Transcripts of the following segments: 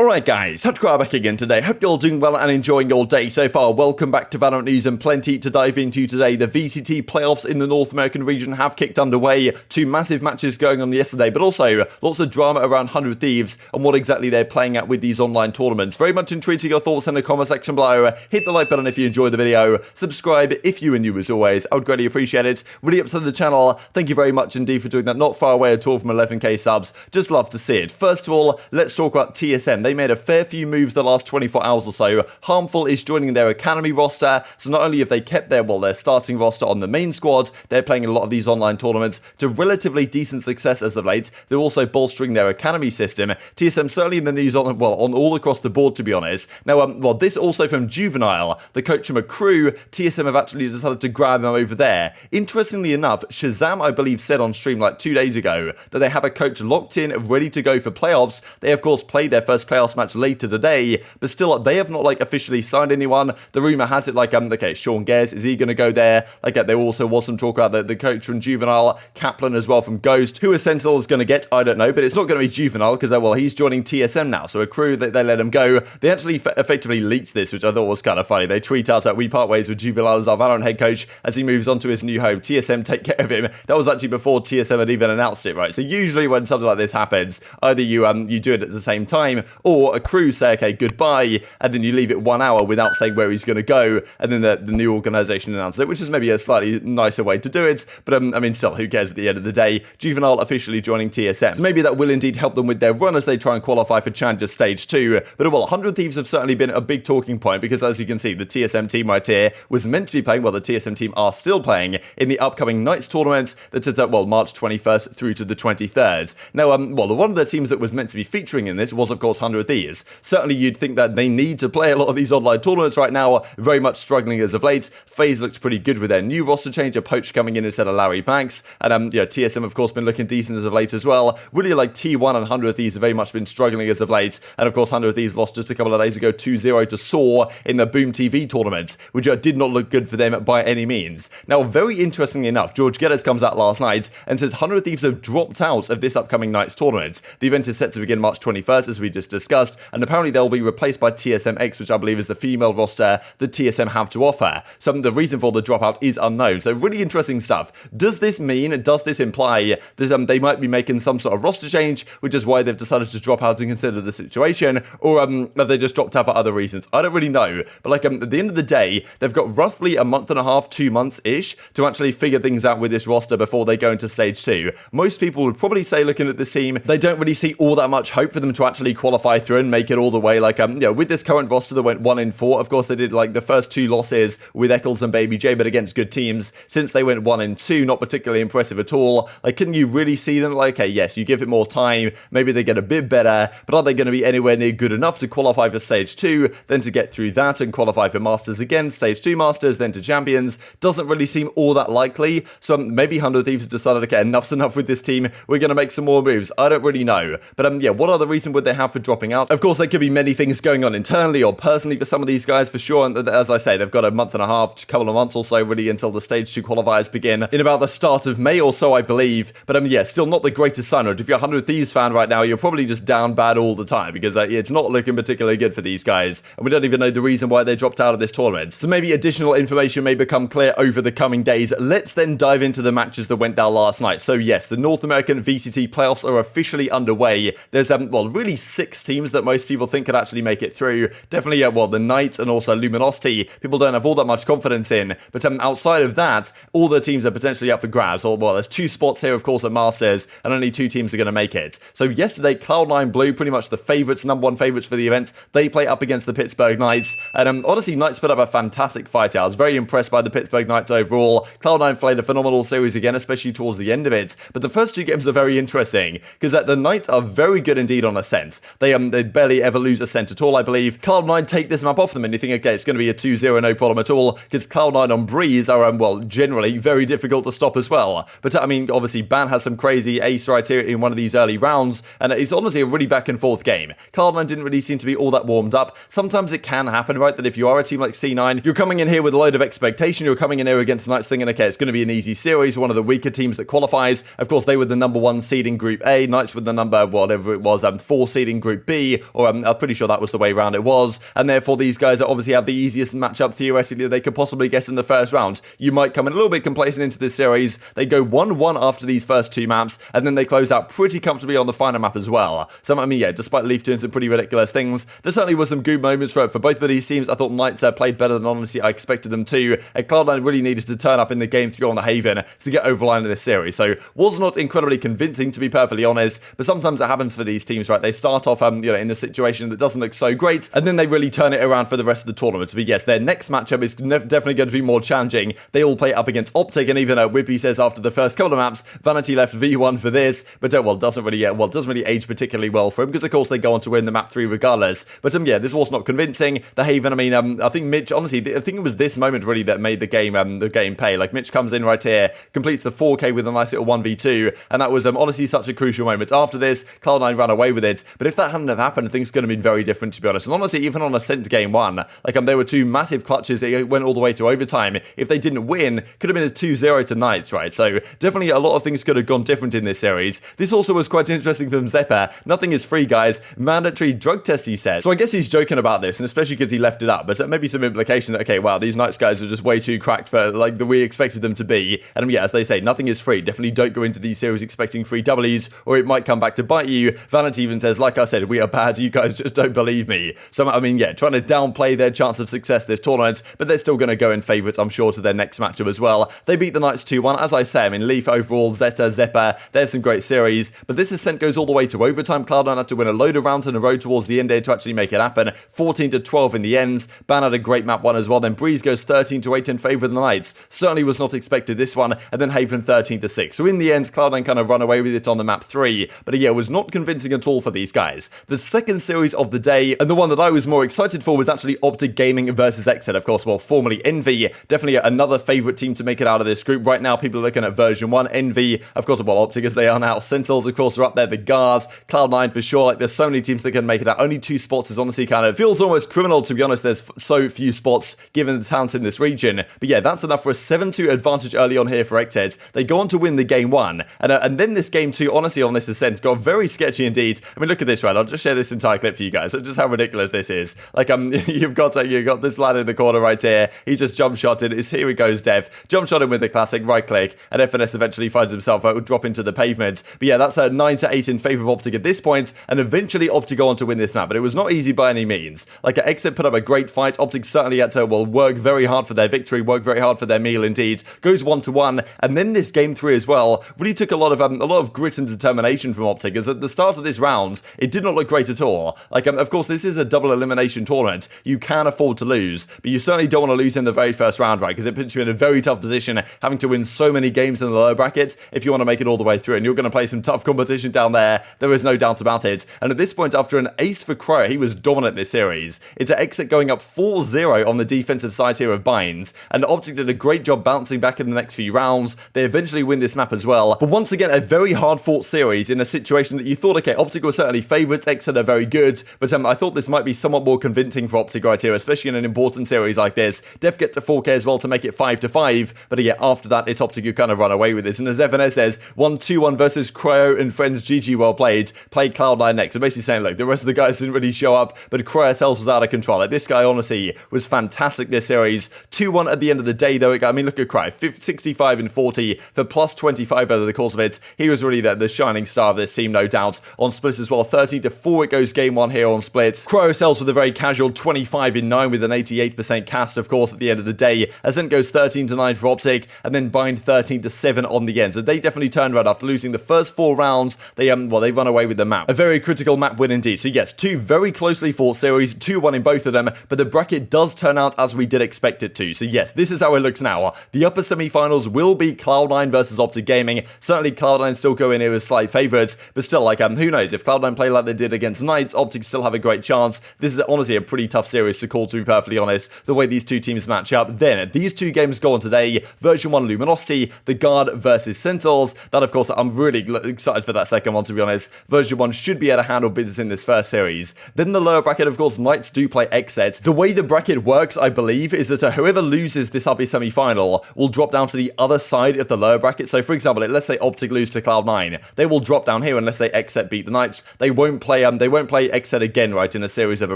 Alright guys, TacticalRab back again today. Hope you're all doing well and enjoying your day so far. Welcome back to Valorant News and plenty to dive into today. The VCT playoffs in the North American region have kicked underway. Two massive matches going on yesterday, but also lots of drama around 100 Thieves and what exactly they're playing at with these online tournaments. Very much intrigued to your thoughts in the comment section below. Hit the like button if you enjoyed the video. Subscribe if you are new as always. I would greatly appreciate it. Really up to the channel. Thank you very much indeed for doing that. Not far away at all from 11k subs. Just love to see it. First of all, let's talk about TSM. They made a fair few moves the last 24 hours or so. Harmful is joining their academy roster, so not only have they kept their starting roster on the main squad, they're playing a lot of these online tournaments to relatively decent success as of late. They're also bolstering their academy system. TSM certainly in the news on all across the board, to be honest. Now, this also from Juvenile, the coach from a crew. TSM have actually decided to grab him over there. Interestingly enough, ShahZaM, I believe, said on stream like 2 days ago that they have a coach locked in, ready to go for playoffs. They, of course, played their first playoffs match later today, but still, they have not officially signed anyone. The rumor has it okay, Sean Gares, is he going to go there? There also was some talk about the coach from Juvenile, Kaplan as well from Ghost. Who is Sentinels going to get? I don't know, but it's not going to be Juvenile because, he's joining TSM now, so a crew that they let him go. They actually effectively leaked this, which I thought was kind of funny. They tweet out that we part ways with Juvenile as our Valorant head coach as he moves on to his new home. TSM take care of him. That was actually before TSM had even announced it, right? So usually when something like this happens, either you do it at the same time, or a crew say, okay, goodbye, and then you leave it 1 hour without saying where he's going to go, and then the new organization announces it, which is maybe a slightly nicer way to do it, but still, who cares at the end of the day? Juvenile officially joining TSM, so maybe that will indeed help them with their run as they try and qualify for Challenger Stage 2, but 100 Thieves have certainly been a big talking point, because as you can see, the TSM team right here was meant to be playing, the TSM team are still playing in the upcoming Knights tournament that is at, March 21st through to the 23rd. Now, one of the teams that was meant to be featuring in this was, of course, 100 Thieves. Certainly, you'd think that they need to play a lot of these online tournaments right now, very much struggling as of late. FaZe looks pretty good with their new roster change, a poach coming in instead of Larry Banks, and TSM, of course, been looking decent as of late as well. Really, T1 and 100 Thieves have very much been struggling as of late, and of course, 100 Thieves lost just a couple of days ago 2-0 to Saw in the Boom TV tournament, which did not look good for them by any means. Now, very interestingly enough, George Geddes comes out last night and says 100 Thieves have dropped out of this upcoming Knights tournament. The event is set to begin March 21st, as we just discussed, and apparently they'll be replaced by TSMX, which I believe is the female roster that TSM have to offer. So the reason for the dropout is unknown. So really interesting stuff. Does this imply that they might be making some sort of roster change, which is why they've decided to drop out and consider the situation, or have they just dropped out for other reasons? I don't really know, but at the end of the day, they've got roughly a month and a half, 2 months-ish to actually figure things out with this roster before they go into Stage 2. Most people would probably say, looking at this team, they don't really see all that much hope for them to actually qualify through and make it all the way. With this current roster that went 1-4, of course, they did the first 2 losses with Eccles and babybay, but against good teams. Since they went 1-2, not particularly impressive at all. Can you really see them? Okay, yes, you give it more time, maybe they get a bit better, but are they going to be anywhere near good enough to qualify for Stage 2, then to get through that and qualify for Masters again, Stage 2 Masters, then to Champions? Doesn't really seem all that likely, so maybe 100 Thieves decided, okay, enough's enough with this team, we're going to make some more moves. I don't really know, but what other reason would they have for dropping out? Of course, there could be many things going on internally or personally for some of these guys, for sure, and as I say, they've got a month and a half, couple of months or so, really, until the Stage 2 qualifiers begin in about the start of May or so, I believe, but still not the greatest sign. If you're a 100 Thieves fan right now, you're probably just down bad all the time, because it's not looking particularly good for these guys, and we don't even know the reason why they dropped out of this tournament. So maybe additional information may become clear over the coming days. Let's then dive into the matches that went down last night. So yes, the North American VCT playoffs are officially underway. There's really 6 teams that most people think could actually make it through. Definitely the Knights and also Luminosity, people don't have all that much confidence in, but outside of that, all the teams are potentially up for grabs. There's 2 spots here, of course, at Masters, and only 2 teams are going to make it. So yesterday, Cloud9 Blue, pretty much the number one favorites for the event, they play up against the Pittsburgh Knights, and honestly, Knights put up a fantastic fight. I was very impressed by the Pittsburgh Knights overall. Cloud9 played a phenomenal series again, especially towards the end of it, but the first 2 games are very interesting, because the Knights are very good indeed on Ascent. They barely ever lose Ascent at all, I believe. Cloud9 take this map off them, and you think, okay, it's going to be a 2-0, no problem at all, because Cloud9 on Breeze are, generally very difficult to stop as well. But, obviously, Ban has some crazy ace right here in one of these early rounds, and it's honestly a really back and forth game. Cloud9 didn't really seem to be all that warmed up. Sometimes it can happen, right, that if you are a team like C9, you're coming in here with a load of expectation, you're coming in here against Knights thinking, okay, it's going to be an easy series, one of the weaker teams that qualifies. Of course, they were the number 1 seed in Group A, Knights were the number, whatever it was, 4 seed in Group B, B, or I'm pretty sure that was the way around it was, and therefore these guys obviously have the easiest matchup theoretically they could possibly get in the first round. You might come in a little bit complacent into this series. They go 1-1 after these first two maps, and then they close out pretty comfortably on the final map as well. So, I mean, yeah, despite Leaf doing some pretty ridiculous things, there certainly were some good moments for both of these teams. I thought Knights played better than honestly I expected them to, and Cloud9 really needed to turn up in the game 3 on the Haven to get over the line in this series. So, was not incredibly convincing, to be perfectly honest, but sometimes it happens for these teams, right? They start off, in a situation that doesn't look so great, and then they really turn it around for the rest of the tournament. But yes, their next matchup is definitely going to be more challenging. They all play up against OpTic, and even Whippy says after the first couple of maps, Vanity left V1 for this, but doesn't really age particularly well for him, because of course they go on to win the map 3 regardless. But yeah, this was not convincing. The Haven, I mean, I think Mitch, honestly, I think it was this moment really that made the game pay. Like, Mitch comes in right here, completes the 4K with a nice little 1v2, and that was honestly such a crucial moment. After this, Cloud9 ran away with it, but if that hadn't have happened, things could have been very different, to be honest. And honestly, even on a Sent game 1, there were two massive clutches. It went all the way to overtime. If they didn't win, could have been a 2-0 to Knights, right? So definitely a lot of things could have gone different in this series. This also was quite interesting from Zyppan. Nothing is free, guys. Mandatory drug test, he said. So I guess he's joking about this, and especially because he left it up, but maybe some implication that, okay, wow, these Knights guys are just way too cracked for like the we expected them to be. And yeah, as they say, nothing is free. Definitely don't go into these series expecting free W's, or it might come back to bite you. Vanity even says, like I said, we are bad. You guys just don't believe me. So, I mean, yeah, trying to downplay their chance of success this tournament, but they're still going to go in favourites, I'm sure, to their next matchup as well. They beat the Knights 2-1. As I say, I mean, Leaf overall, Zeta, Zeppa, they have some great series, but this ascent goes all the way to overtime. Cloud9 had to win a load of rounds in a row towards the end there to actually make it happen. 14-12 in the ends. Ban had a great map 1 as well. Then Breeze goes 13-8 in favour of the Knights. Certainly was not expected this one. And then Haven 13-6. So in the end, Cloud9 kind of run away with it on the map 3. But yeah, it was not convincing at all for these guys. The second series of the day, and the one that I was more excited for, was actually OpTic Gaming versus XSET, of course, well, formerly Envy. Definitely another favourite team to make it out of this group. Right now, people are looking at version 1. Envy, of course, well, OpTic as they are now. Sentinels, of course, are up there. The Guards, Cloud9 for sure. Like, there's so many teams that can make it out. Only 2 spots is honestly kind of feels almost criminal, to be honest. There's so few spots given the talent in this region. But yeah, that's enough for a 7-2 advantage early on here for XSET. They go on to win the game 1. And then this game 2, honestly, on this ascent, got very sketchy indeed. I mean, look at this, right? I'll just share this entire clip for you guys. Just how ridiculous this is. Like, you've got this lad in the corner right here. He just jump shotted. Here he goes, Dephh. Jump shot him with the classic right click, and FNS eventually finds himself drop into the pavement. But yeah, that's a 9-8 in favour of OpTic at this point, and eventually OpTic go on to win this map. But it was not easy by any means. Like, XSET put up a great fight. OpTic certainly had to, work very hard for their victory, work very hard for their meal indeed. Goes 1-1, and then this game 3 as well really took a lot of grit and determination from OpTic, as at the start of this round, it did not look great at all. Like, of course, this is a double elimination tournament. You can afford to lose, but you certainly don't want to lose in the very first round, right? Because it puts you in a very tough position, having to win so many games in the lower brackets if you want to make it all the way through, and you're going to play some tough competition down there. There is no doubt about it. And at this point, after an ace for Crow, he was dominant this series. It's an XSET going up 4-0 on the defensive side here of Binds, and OpTic did a great job bouncing back in the next few rounds. They eventually win this map as well. But once again, a very hard-fought series in a situation that you thought, okay, OpTic were certainly favourites, XSET are very good, but I thought this might be somewhat more convincing for OpTic right here, especially in an important series like this. Dephh gets to 4K as well to make it 5-5, but yeah, after that, it's OpTic who kind of run away with it. And as FNS says, 1-2-1 versus Cryo and friends, GG, well played. Played Cloud9 next. So basically saying, look, the rest of the guys didn't really show up, but Cryo herself was out of control. Like, this guy, honestly, was fantastic this series. 2-1 at the end of the day, though. I mean, look at Cryo, 65-40 for plus 25 over the course of it. He was really the shining star of this team, no doubt. On splits as well, 13-4 it goes game 1 here on splits. Cryo sells with a very casual 25-9 with an 88% cast, of course, at the end of the day. Ascent goes 13-9 for OpTic, and then Bind 13-7 on the end. So they definitely turned right after losing the first 4 rounds. They run away with the map. A very critical map win indeed. So yes, 2 very closely fought series, 2-1 in both of them, but the bracket does turn out as we did expect it to. So yes, this is how it looks now. The upper semi-finals will be Cloud9 versus OpTic Gaming. Certainly Cloud9 still go in here as slight favourites, but still, like, who knows? If Cloud9 play like they did against Knights, OpTic still have a great chance. This is honestly a pretty tough series to call, to be perfectly honest, the way these two teams match up. Then, these 2 games go on today. Version 1 Luminosity, the Guard versus Sentinels. That, of course, I'm really excited for that second one, to be honest. Version 1 should be able to handle business in this first series. Then the lower bracket, of course, Knights do play XSET. The way the bracket works, I believe, is that whoever loses this upper semi-final will drop down to the other side of the lower bracket. So, for example, let's say OpTic lose to Cloud9. They will drop down here unless they XSET beat the Knights. They won't play they won't play XSET again, right, in a series of a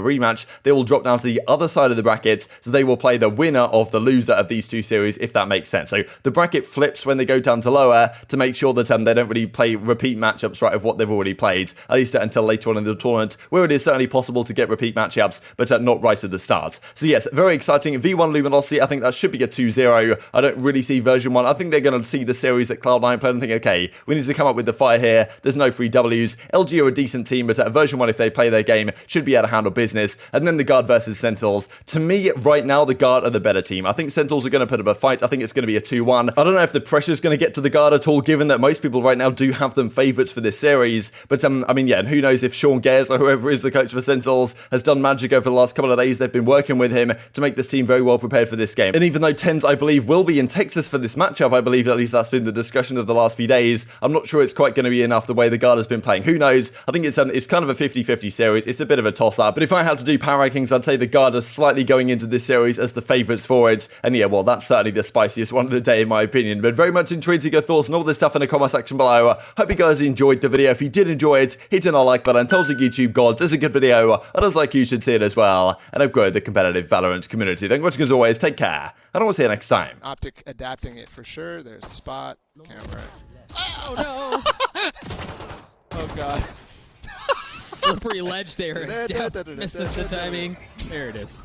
rematch. They will drop down to the other side of the bracket, so they will play the winner of the loser of these two series, if that makes sense. So the bracket flips when they go down to lower to make sure that they don't really play repeat matchups, right, of what they've already played, at least until later on in the tournament, where it is certainly possible to get repeat matchups, but not right at the start. So yes, very exciting. V1 Luminosity, I think that should be a 2-0. I don't really see version 1. I think they're going to see the series that Cloud9 played and think, okay, we need to come up with the fire here. There's no free Ws. LG are a decent team, but version 1, if they play their game, should be able to handle business. And then the Guard versus Sentinels. To me, right now, the Guard are the better team. I think Sentinels are going to put up a fight. I think it's going to be a 2-1. I don't know if the pressure's going to get to the Guard at all, given that most people right now do have them favourites for this series. But, I mean, yeah, and who knows if Sean Gares or whoever is the coach for Sentinels has done magic over the last couple of days. They've been working with him to make this team very well prepared for this game. And even though TenZ, I believe, will be in Texas for this matchup, I believe at least that's been the discussion of the last few days, I'm not sure it's quite going to be enough the way the Guard has been playing. Who knows? I think it's kind of a 50-50 series. It's a bit of a toss-up. But if I had to do power rankings, I'd say the Guard are slightly going into this series as the favourites for it. And yeah, well, that's certainly the spiciest one of the day in my opinion. But very much intrigued to your thoughts and all this stuff in the comment section below. Hope you guys enjoyed the video. If you did enjoy it, hit a like button. Tell the YouTube gods it's a good video. I'd just like you should see it as well. And I've grown the competitive Valorant community. Thank you for watching as always. Take care. And I will see you next time. OpTic adapting it for sure. There's a spot. Camera. Oh no! Oh god. Slippery ledge there. Steph misses the timing. There it is.